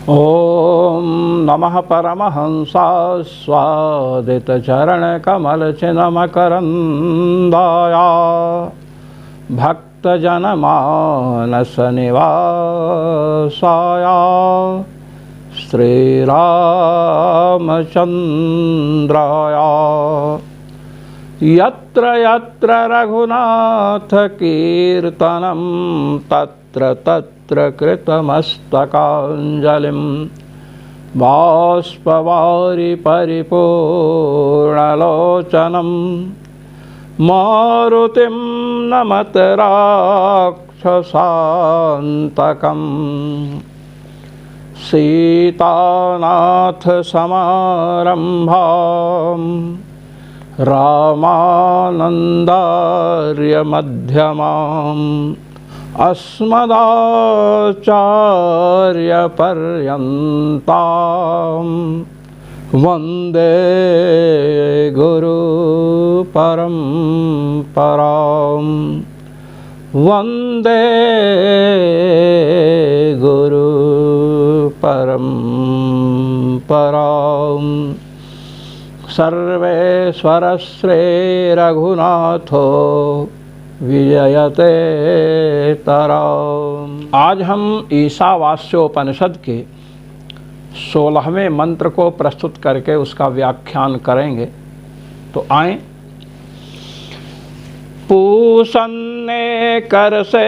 ओम नमः परमहंसास्वादितचरणकमलचिन्मकरन्दाय भक्तजनमानसनिवासाय श्रीरामचन्द्राय यत्र यत्र रघुनाथकीर्तनं तत्र तत्र कृतमस्तकाञ्जलिं बाष्पवारि परिपूर्णलोचनं मारुतिं नमत राक्षसान्तकम् सीतानाथसमारम्भाम् रामानन्दार्यमध्यमाम् अस्मदाचार्यपर्यन्तां वन्दे गुरुपरम्परां वन्दे गुरुपरम्परां सर्वेश्वरश्री रघुनाथो विजयते तराम। आज हम ईशावास्योपनिषद के 16वें मंत्र को प्रस्तुत करके उसका व्याख्यान करेंगे। तो आए। पूषन्ने करसे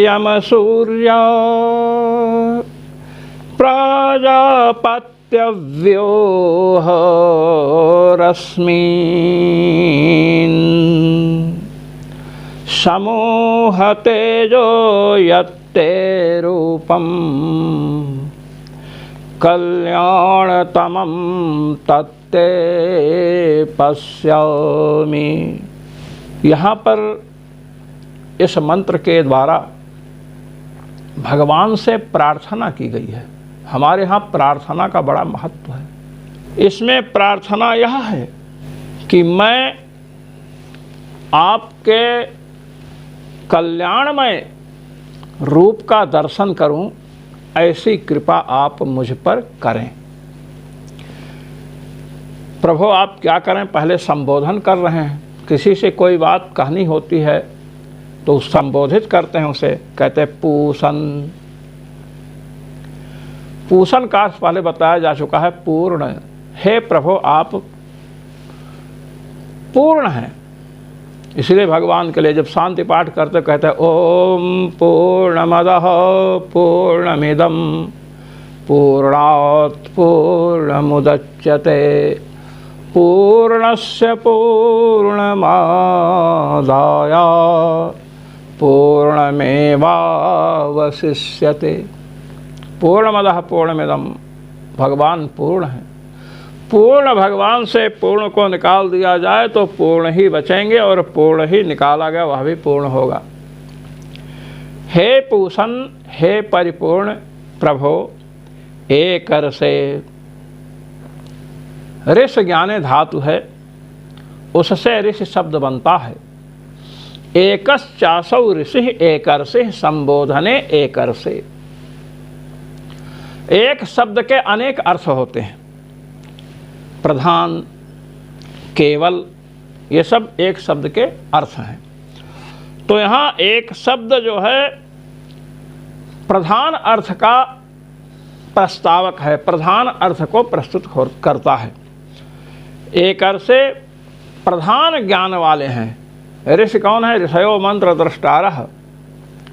यम सूर्य प्राजापत्यव्योह रश्मीन् समूह तेजो यत्ते रूपं कल्याणतमं तत्ते पश्यामि। यहाँ पर इस मंत्र के द्वारा भगवान से प्रार्थना की गई है। हमारे यहाँ प्रार्थना का बड़ा महत्व है। इसमें प्रार्थना यह है कि मैं आपके कल्याणमय रूप का दर्शन करूं, ऐसी कृपा आप मुझ पर करें। प्रभु आप क्या करें, पहले संबोधन कर रहे हैं। किसी से कोई बात कहनी होती है तो संबोधित करते हैं, उसे कहते हैं पूषण। पूषण का अर्थ पहले बताया जा चुका है पूर्ण। हे प्रभु आप पूर्ण हैं। इसलिए भगवान के लिए जब शांति पाठ करते कहते हैं ओम पूर्णमदः पूर्णमिदं पूर्णात् पूर्णमुदच्यते पूर्णस्य पूर्णमादाय पूर्णमेवावशिष्यते। पूर्णमदः पूर्णमिदं, भगवान पूर्ण है। पूर्ण भगवान से पूर्ण को निकाल दिया जाए तो पूर्ण ही बचेंगे, और पूर्ण ही निकाला गया वह भी पूर्ण होगा। हे पूषण, हे परिपूर्ण प्रभो, एक से ऋष ज्ञाने धातु है, उससे ऋषि शब्द बनता है। एकश्चासौ ऋषि एकर्षि संबोधने एकर्षे। एक शब्द के अनेक अर्थ होते हैं। प्रधान, केवल, ये सब एक शब्द के अर्थ हैं। तो यहाँ एक शब्द जो है प्रधान अर्थ का प्रस्तावक है, प्रधान अर्थ को प्रस्तुत करता है। एक अर्थ से प्रधान ज्ञान वाले हैं। ऋषि कौन है? ऋषयो मंत्र द्रष्टारः,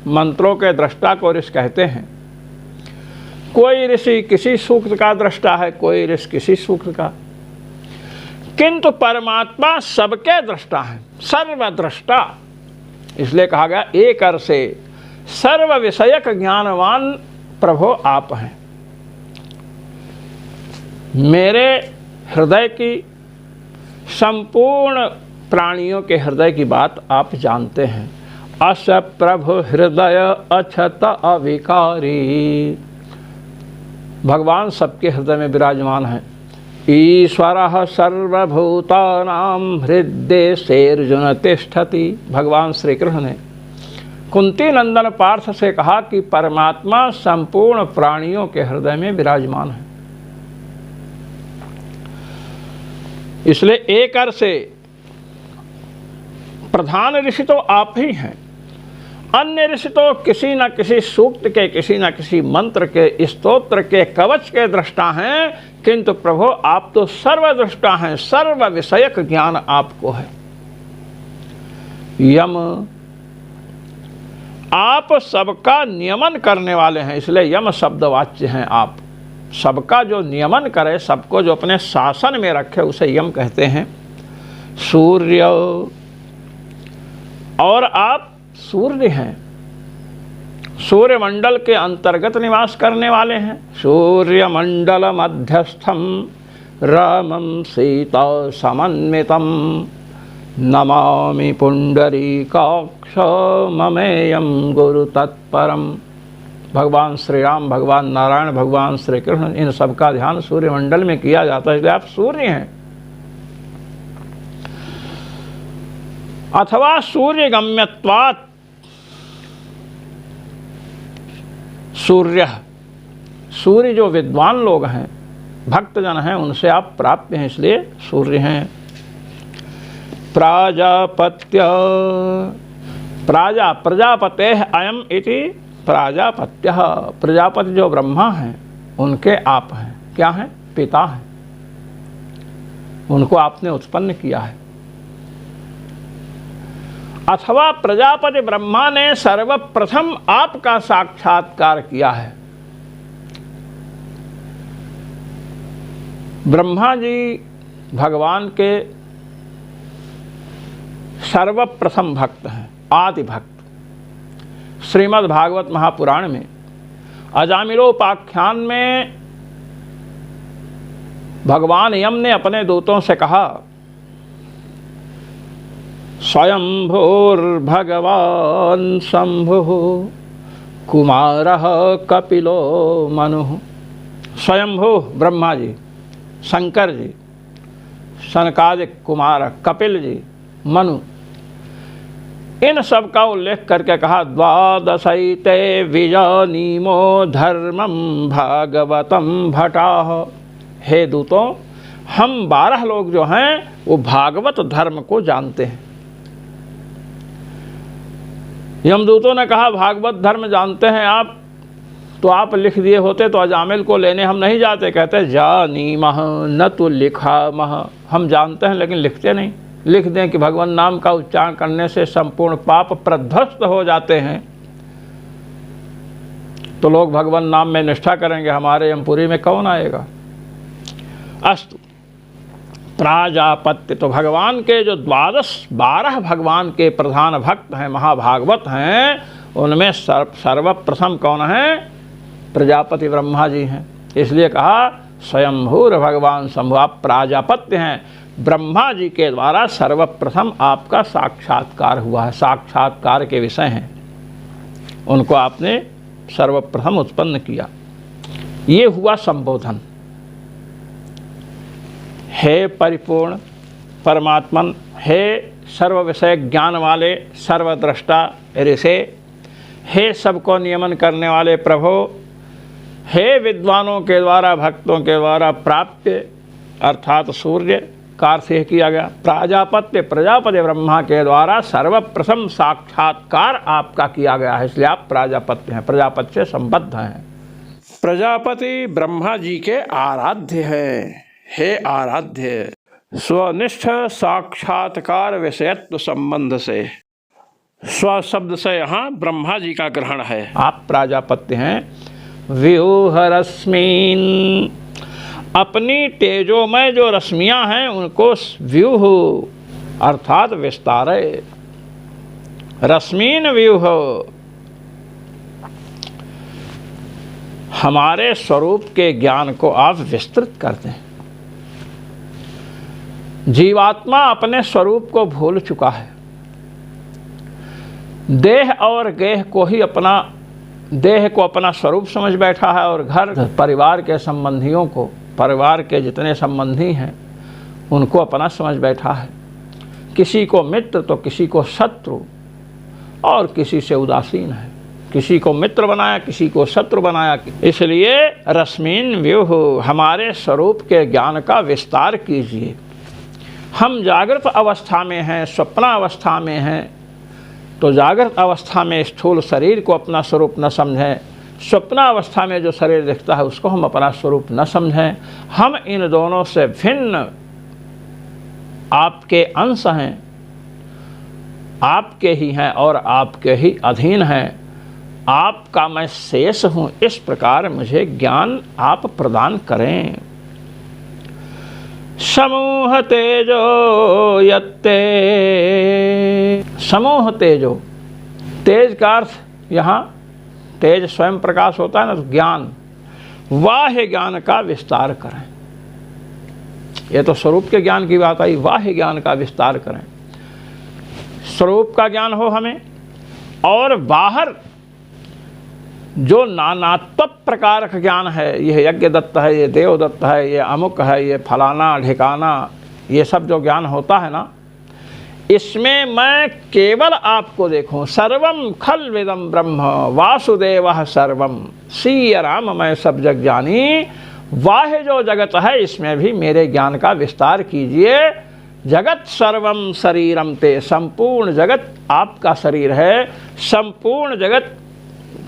मंत्रों के दृष्टा को ऋषि कहते हैं। कोई ऋषि किसी सूक्त का दृष्टा है, कोई ऋषि किसी सूक्त का, किंतु परमात्मा सबके दृष्टा है, सर्वद्रष्टा। इसलिए कहा गया एक अर्थ से सर्व विषयक ज्ञानवान प्रभु आप हैं। मेरे हृदय की, संपूर्ण प्राणियों के हृदय की बात आप जानते हैं। अस प्रभु हृदय अछत अविकारी। भगवान सबके हृदय में विराजमान है। ईश्वरः सर्वभूतानां हृदयेर्जुन तिष्ठति। भगवान श्री कृष्ण ने कुंती नंदन पार्थ से कहा कि परमात्मा संपूर्ण प्राणियों के हृदय में विराजमान है। इसलिए एक अर्थ से प्रधान ऋषि तो आप ही हैं, अन्य ऋषि तो किसी न किसी सूक्त के, किसी न किसी मंत्र के, स्तोत्र के, कवच के दृष्टा हैं, किंतु प्रभु आप तो सर्वदृष्टा हैं, सर्व विषयक ज्ञान आपको है। यम, आप सबका नियमन करने वाले हैं, इसलिए यम शब्द वाच्य हैं। आप सबका जो नियमन करे, सबको जो अपने शासन में रखे, उसे यम कहते हैं। सूर्य, और आप सूर्य हैं, सूर्यमंडल के अंतर्गत निवास करने वाले हैं। सूर्य मंडल मध्यस्थम रामं सीता समन्वितम नमामि पुंडरीकाक्ष ममेयं गुरु तत्परम। भगवान श्री राम, भगवान नारायण, भगवान श्री कृष्ण, इन सब का ध्यान सूर्यमंडल में किया जाता है, इसलिए आप सूर्य हैं। अथवा सूर्य गम्यत्वात्, सूर्य, सूर्य जो विद्वान लोग हैं, भक्तजन हैं, उनसे आप प्राप्त हैं, इसलिए सूर्य हैं। प्राजापत्य, प्रजापते अयम इति प्राजापत्य, प्रजापति जो ब्रह्मा हैं उनके आप हैं। क्या हैं? पिता हैं, उनको आपने उत्पन्न किया है। अथवा प्रजापति ब्रह्मा ने सर्वप्रथम आपका साक्षात्कार किया है। ब्रह्मा जी भगवान के सर्वप्रथम भक्त हैं, आदि भक्त। श्रीमद् भागवत महापुराण में अजामिलोपाख्यान में भगवान यम ने अपने दूतों से कहा, स्वयंभूर्भगवान् शंभुः कुमारः कपिलो मनुः। स्वयंभू ब्रह्मा जी, शंकर जी, सनकादिक कुमार कपिल जी, मनु, इन सब का उल्लेख करके कहा, द्वादशैते विजानीमो धर्मं भागवतं भटाः। हे दूतों, हम 12 लोग जो हैं वो भागवत धर्म को जानते हैं। यमदूतों ने कहा, भागवत धर्म जानते हैं आप, तो आप लिख दिए होते तो अजामिल को लेने हम नहीं जाते। कहते जानीमः न तो लिखामः, हम जानते हैं लेकिन लिखते नहीं। लिख दें कि भगवान नाम का उच्चारण करने से संपूर्ण पाप प्रध्वस्त हो जाते हैं, तो लोग भगवान नाम में निष्ठा करेंगे, हमारे यमपुरी में कौन आएगा। अस्तु, प्राजापत्य, तो भगवान के जो 12 भगवान के प्रधान भक्त हैं, महाभागवत हैं, उनमें सर्वप्रथम कौन है? प्रजापति ब्रह्मा जी हैं। इसलिए कहा स्वयंभूर भगवान शंभु, आप प्राजापत्य हैं, ब्रह्मा जी के द्वारा सर्वप्रथम आपका साक्षात्कार हुआ है, साक्षात्कार के विषय हैं, उनको आपने सर्वप्रथम उत्पन्न किया। ये हुआ संबोधन। हे परिपूर्ण परमात्मन, हे सर्व विषय ज्ञान वाले सर्वद्रष्टा ऋषे, हे सबको नियमन करने वाले प्रभु, हे विद्वानों के द्वारा, भक्तों के द्वारा प्राप्त, अर्थात सूर्य का अर्थ किया गया। प्राजापत्य, प्रजापति ब्रह्मा के द्वारा सर्वप्रथम साक्षात्कार आपका किया गया है, इसलिए आप प्राजापत्य हैं, प्रजापति से संबद्ध हैं। प्रजापति ब्रह्मा जी के आराध्य हैं। हे आराध्य, स्वनिष्ठ साक्षात्कार विषयत्व संबंध से, स्व शब्द से यहाँ ब्रह्मा जी का ग्रहण है। आप प्राजापत्य हैं। व्यूह रश्मीन, अपनी तेजोमय जो रश्मियां हैं उनको व्यूह अर्थात विस्तारे, रश्मीन व्यूह, हमारे स्वरूप के ज्ञान को आप विस्तृत करते हैं। जीवात्मा अपने स्वरूप को भूल चुका है, देह और गेह को ही अपना, देह को अपना स्वरूप समझ बैठा है, और घर परिवार के संबंधियों को, परिवार के जितने संबंधी हैं उनको अपना समझ बैठा है। किसी को मित्र तो किसी को शत्रु, और किसी से उदासीन है, किसी को मित्र बनाया, किसी को शत्रु बनाया। इसलिए रश्मिन व्यूह, हमारे स्वरूप के ज्ञान का विस्तार कीजिए। हम जागृत अवस्था में हैं, स्वप्नावस्था में हैं, तो जागृत अवस्था में स्थूल शरीर को अपना स्वरूप न समझें, स्वप्नावस्था में जो शरीर दिखता है उसको हम अपना स्वरूप न समझें। हम इन दोनों से भिन्न आपके अंश हैं, आपके ही हैं और आपके ही अधीन हैं। आपका मैं शेष हूँ, इस प्रकार मुझे ज्ञान आप प्रदान करें। समूह तेजो यत्ते, समूह तेजो, तेज का अर्थ यहाँ तेज स्वयं प्रकाश होता है ना, तो ज्ञान, वाह्य ज्ञान का विस्तार करें। ये तो स्वरूप के ज्ञान की बात आई, वाह्य ज्ञान का विस्तार करें। स्वरूप का ज्ञान हो हमें, और बाहर जो नानात्व प्रकार का ज्ञान है, यह यज्ञ दत्त है, ये देव दत्त है, ये अमुक है, ये फलाना ढिकाना, ये सब जो ज्ञान होता है ना, इसमें मैं केवल आपको देखूं। सर्वम खल विदम ब्रह्म वासुदेवः सर्वम, सीय राम मैं सब जग जानी। वाह्य जो जगत है इसमें भी मेरे ज्ञान का विस्तार कीजिए। जगत सर्वम शरीरम ते, संपूर्ण जगत आपका शरीर है, संपूर्ण जगत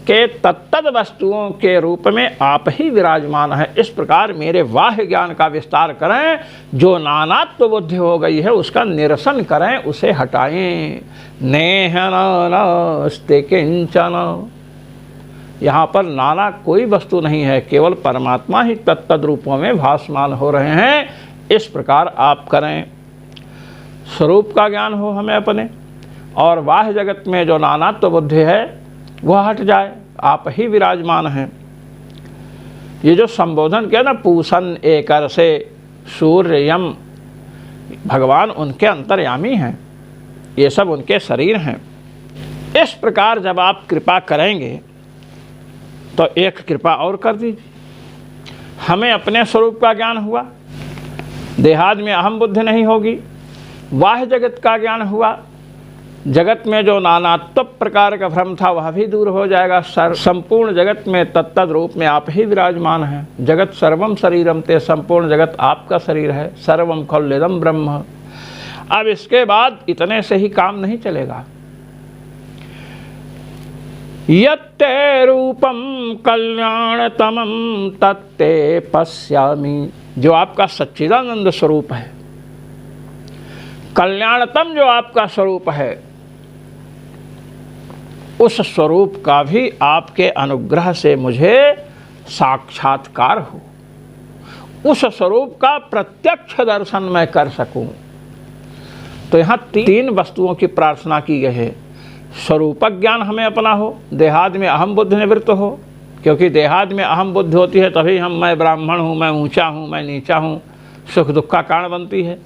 के तत्तद वस्तुओं के रूप में आप ही विराजमान है। इस प्रकार मेरे वाह्य ज्ञान का विस्तार करें। जो नानात्व बुद्धि हो गई है उसका निरसन करें, उसे हटाएं। नेह नास्ते किंचन, यहाँ पर नाना कोई वस्तु नहीं है, केवल परमात्मा ही तत्तद रूपों में भासमान हो रहे हैं। इस प्रकार आप करें। स्वरूप का ज्ञान हो हमें अपने, और बाह्य जगत में जो नानात्व बुद्धि है वह हट जाए। आप ही विराजमान हैं। ये जो संबोधन किया ना, पूषण एकर से सूर्य यम, भगवान उनके अंतर्यामी हैं, ये सब उनके शरीर हैं। इस प्रकार जब आप कृपा करेंगे तो एक कृपा और कर दीजिए। हमें अपने स्वरूप का ज्ञान हुआ, देहादि में अहम बुद्धि नहीं होगी, बाह्य जगत का ज्ञान हुआ, जगत में जो नानात्व प्रकार का भ्रम था वह भी दूर हो जाएगा। संपूर्ण जगत में तत्तद रूप में आप ही विराजमान हैं। जगत सर्वम शरीरम ते, संपूर्ण जगत आपका शरीर है। सर्वम खल्विदम ब्रह्म। अब इसके बाद इतने से ही काम नहीं चलेगा। यत्ते रूपम कल्याणतमं तत्ते पश्यामि, जो आपका सच्चिदानंद स्वरूप है, कल्याणतम जो आपका स्वरूप है, उस स्वरूप का भी आपके अनुग्रह से मुझे साक्षात्कार हो, उस स्वरूप का प्रत्यक्ष दर्शन मैं कर सकूं। तो यहाँ तीन वस्तुओं की प्रार्थना की गई है। स्वरूप ज्ञान हमें अपना हो, देहादि में अहम बुद्धि निवृत्त हो, क्योंकि देहादि में अहम बुद्धि होती है तभी हम मैं ब्राह्मण हूँ, मैं ऊंचा हूँ, मैं नीचा हूँ, सुख दुख का कारण बनती है।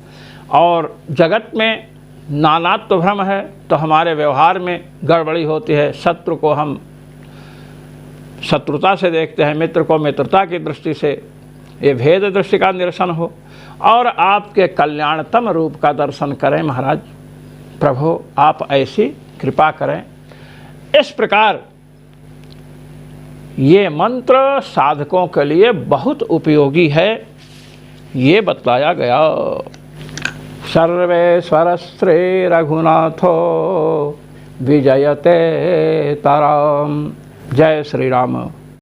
और जगत में नानात्व भ्रम है तो हमारे व्यवहार में गड़बड़ी होती है। शत्रु को हम शत्रुता से देखते हैं, मित्र को मित्रता की दृष्टि से। ये भेद दृष्टि का निरसन हो और आपके कल्याणतम रूप का दर्शन करें। महाराज प्रभु आप ऐसी कृपा करें। इस प्रकार ये मंत्र साधकों के लिए बहुत उपयोगी है, ये बतलाया गया। सर्वेश्वर श्री रघुनाथो विजयते तरम। जय श्री राम।